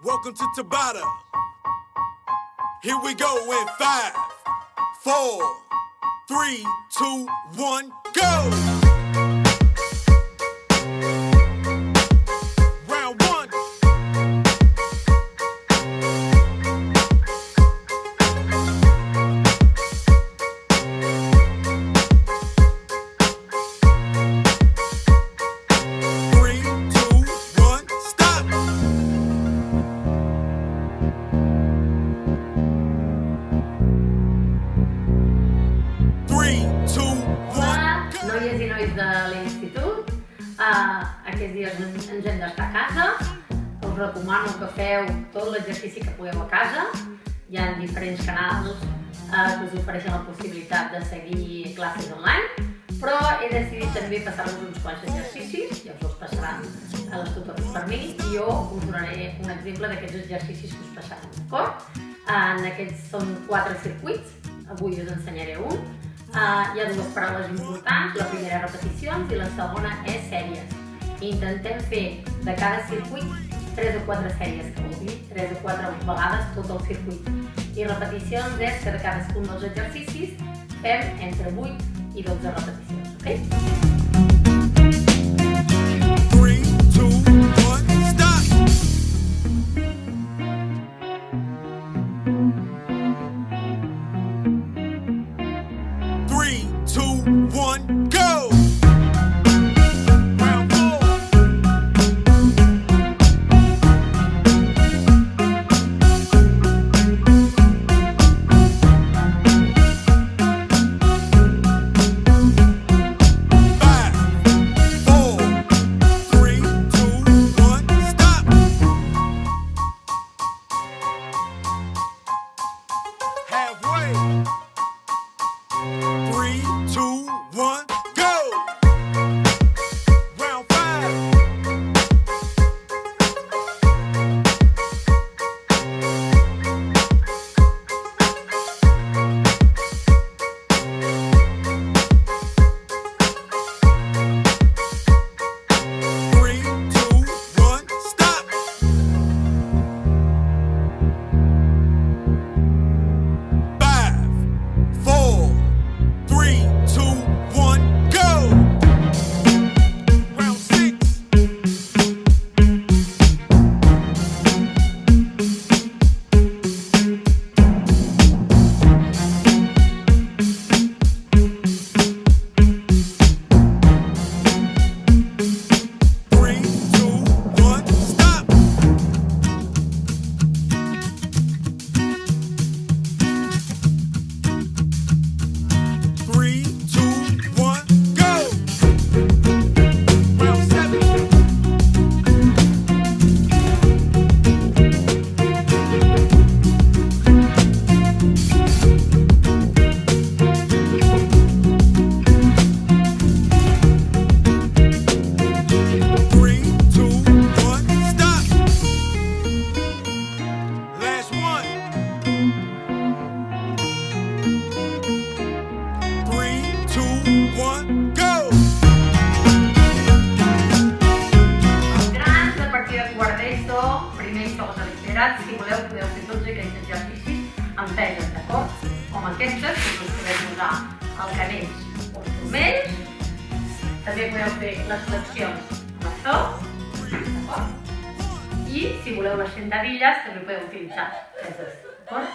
Welcome to Tabata. Here we go in 5, 4, 3, 2, 1, go! Round 1. 3, 2, 1, stop! 3, 2, 1, Hola, go! noies i nois de l'institut. Aquests dies ens hem d'estar a casa. Us recomano que feu tot l'exercici que pugueu a casa. Hi ha diferents canals que us ofereixen la possibilitat de seguir classes online, però he decidit també passar-vos uns quants exercicis, ja us els passaran a les tutores per mi, i jo us donaré un exemple d'aquests exercicis que us passaran, d'acord? En aquests són 4 circuits, avui us ensenyaré un. Hi ha dues paraules importants, la primera repeticions i la segona és sèries. Intentem fer de cada circuit 3 o 4 sèries, que vol dir 3 o 4 vegades tot el circuit. I repeticions és que de cadascun dels exercicis fem entre 8 i 12 repeticions, ok? 3, 2, 1, stop! 3, 2, 1, go! Round 4. 5, 4, 3, 2, 1, stop! Halfway. 3, 2, 1, go! Round 5. 3, 2, 1, stop! 5, 4, 3, 2, 1, go! Round 6. 3, 2, 1, stop! 3, 2, 1, go! Round 7. 3, 2, 1, stop! Last one. 3, 2, 1, go! Els grans, a partir de quart d'ESO, primer i segon de batxillerat, si voleu, podeu fer tots aquests exercicis amb feines, d'acord? Com aquestes, que us podeu posar el canells o els turmells. També podeu fer les flexions amb això, d'acord? I, si voleu les sentadilles, també podeu utilitzar aquestes, d'acord?